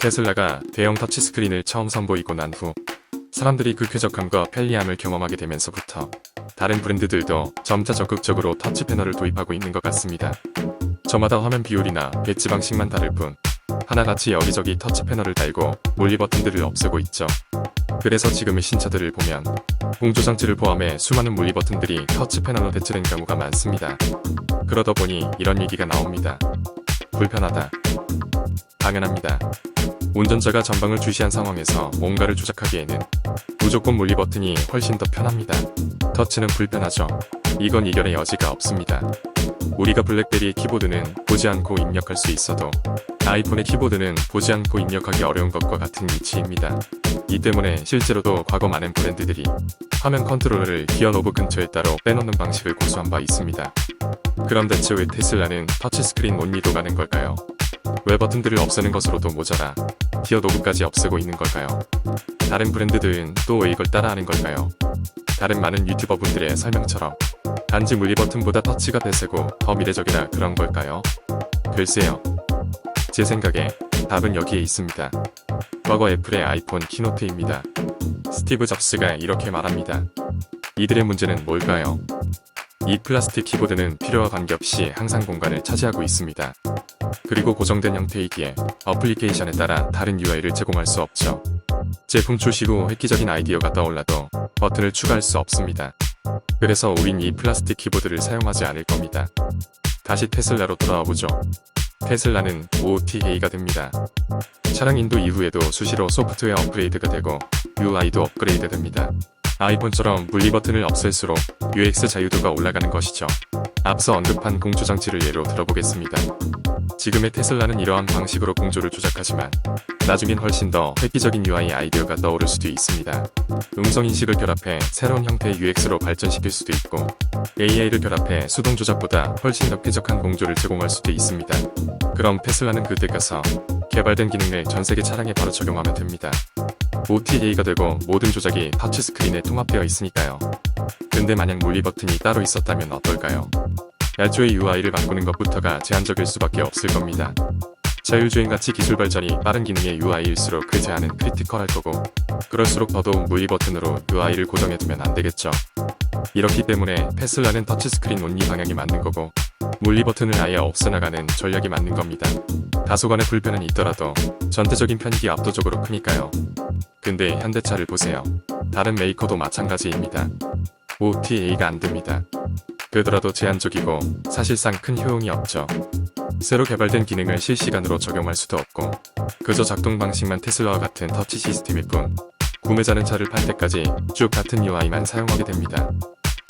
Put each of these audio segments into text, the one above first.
테슬라가 대형 터치스크린을 처음 선보이고 난 후 사람들이 그 쾌적함과 편리함을 경험하게 되면서부터 다른 브랜드들도 점차 적극적으로 터치 패널을 도입하고 있는 것 같습니다. 저마다 화면 비율이나 배치 방식만 다를 뿐 하나같이 여기저기 터치 패널을 달고 물리 버튼들을 없애고 있죠. 그래서 지금의 신차들을 보면 공조장치를 포함해 수많은 물리 버튼들이 터치 패널로 대체된 경우가 많습니다. 그러다 보니 이런 얘기가 나옵니다. 불편하다. 당연합니다. 운전자가 전방을 주시한 상황에서 뭔가를 조작하기에는 무조건 물리 버튼이 훨씬 더 편합니다. 터치는 불편하죠. 이건 이견의 여지가 없습니다. 우리가 블랙베리의 키보드는 보지 않고 입력할 수 있어도 아이폰의 키보드는 보지 않고 입력하기 어려운 것과 같은 이치입니다. 이 때문에 실제로도 과거 많은 브랜드들이 화면 컨트롤러를 기어 노브 근처에 따로 빼놓는 방식을 고수한 바 있습니다. 그럼 대체 왜 테슬라는 터치스크린 온리로 가는 걸까요? 왜 버튼들을 없애는 것으로도 모자라 기어 노브까지 없애고 있는 걸까요? 다른 브랜드들은 또 왜 이걸 따라하는 걸까요? 다른 많은 유튜버분들의 설명처럼 단지 물리 버튼보다 터치가 대세고 더 미래적이라 그런 걸까요? 글쎄요. 제 생각에 답은 여기에 있습니다. 과거 애플의 아이폰 키노트입니다. 스티브 잡스가 이렇게 말합니다. 이들의 문제는 뭘까요? 이 플라스틱 키보드는 필요와 관계없이 항상 공간을 차지하고 있습니다. 그리고 고정된 형태이기에 어플리케이션에 따라 다른 UI를 제공할 수 없죠. 제품 출시 후 획기적인 아이디어가 떠올라도 버튼을 추가할 수 없습니다. 그래서 우린 이 플라스틱 키보드를 사용하지 않을 겁니다. 다시 테슬라로 돌아와보죠. 테슬라는 OTA가 됩니다. 차량 인도 이후에도 수시로 소프트웨어 업그레이드가 되고 UI도 업그레이드 됩니다. 아이폰처럼 물리 버튼을 없앨수록 UX 자유도가 올라가는 것이죠. 앞서 언급한 공조장치를 예로 들어보겠습니다. 지금의 테슬라는 이러한 방식으로 공조를 조작하지만 나중엔 훨씬 더 획기적인 UI 아이디어가 떠오를 수도 있습니다. 음성인식을 결합해 새로운 형태의 UX로 발전시킬 수도 있고 AI를 결합해 수동 조작보다 훨씬 더 쾌적한 공조를 제공할 수도 있습니다. 그럼 테슬라는 그때 가서 개발된 기능을 전세계 차량에 바로 적용하면 됩니다. OTA가 되고 모든 조작이 터치스크린에 통합되어 있으니까요. 근데 만약 물리 버튼이 따로 있었다면 어떨까요? 애초에 UI를 바꾸는 것부터가 제한적일 수밖에 없을 겁니다. 자율주행같이 기술 발전이 빠른 기능의 UI일수록 그 제한은 크리티컬할 거고 그럴수록 더더욱 물리 버튼으로 UI를 고정해두면 안 되겠죠. 이렇기 때문에 테슬라는 터치스크린 온리 방향이 맞는 거고 물리 버튼을 아예 없애나가는 전략이 맞는 겁니다. 다소간의 불편은 있더라도 전체적인 편익이 압도적으로 크니까요. 근데 현대차를 보세요. 다른 메이커도 마찬가지입니다. OTA가 안 됩니다. 그러더라도 제한적이고 사실상 큰 효용이 없죠. 새로 개발된 기능을 실시간으로 적용할 수도 없고 그저 작동 방식만 테슬라와 같은 터치 시스템일 뿐 구매자는 차를 팔 때까지 쭉 같은 UI만 사용하게 됩니다.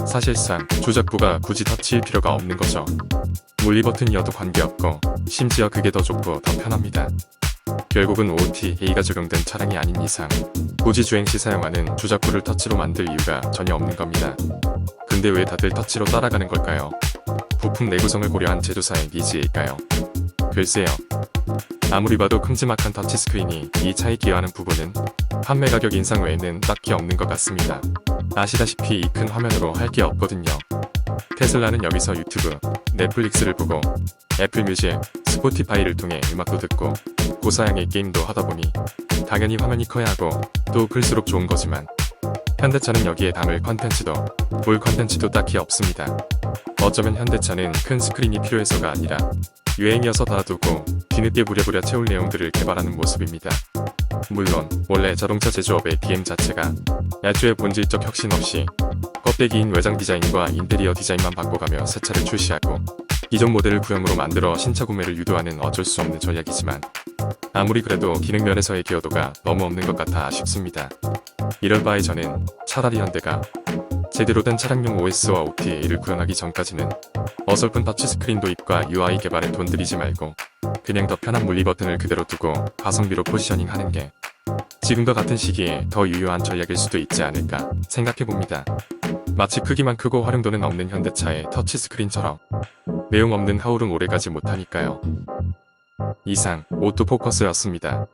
사실상 조작부가 굳이 터치일 필요가 없는 거죠. 물리 버튼이어도 관계없고 심지어 그게 더 좋고 더 편합니다. 결국은 OTA가 적용된 차량이 아닌 이상 굳이 주행시 사용하는 조작부를 터치로 만들 이유가 전혀 없는 겁니다. 근데 왜 다들 터치로 따라가는 걸까요? 부품 내구성을 고려한 제조사의 니즈일까요? 글쎄요. 아무리 봐도 큼지막한 터치스크린이 이 차에 기여하는 부분은 판매 가격 인상 외에는 딱히 없는 것 같습니다. 아시다시피 이 큰 화면으로 할 게 없거든요. 테슬라는 여기서 유튜브, 넷플릭스를 보고 애플 뮤직, 스포티파이를 통해 음악도 듣고 고사양의 게임도 하다 보니 당연히 화면이 커야 하고 또 클수록 좋은 거지만 현대차는 여기에 담을 컨텐츠도 볼 컨텐츠도 딱히 없습니다. 어쩌면 현대차는 큰 스크린이 필요해서가 아니라 유행이어서 놔두고 뒤늦게 부랴부랴 채울 내용들을 개발하는 모습입니다. 물론 원래 자동차 제조업의 BM 자체가 애초에 본질적 혁신 없이 껍데기인 외장 디자인과 인테리어 디자인만 바꿔가며 새 차를 출시하고 기존 모델을 구형으로 만들어 신차 구매를 유도하는 어쩔 수 없는 전략이지만 아무리 그래도 기능 면에서의 기여도가 너무 없는 것 같아 아쉽습니다. 이럴 바에 저는 차라리 현대가 제대로 된 차량용 OS와 OTA를 구현하기 전까지는 어설픈 터치스크린 도입과 UI 개발에 돈 들이지 말고 그냥 더 편한 물리 버튼을 그대로 두고 가성비로 포지셔닝 하는 게 지금과 같은 시기에 더 유효한 전략일 수도 있지 않을까 생각해봅니다. 마치 크기만 크고 활용도는 없는 현대차의 터치스크린처럼 내용 없는 하울은 오래가지 못하니까요. 이상 오토포커스였습니다.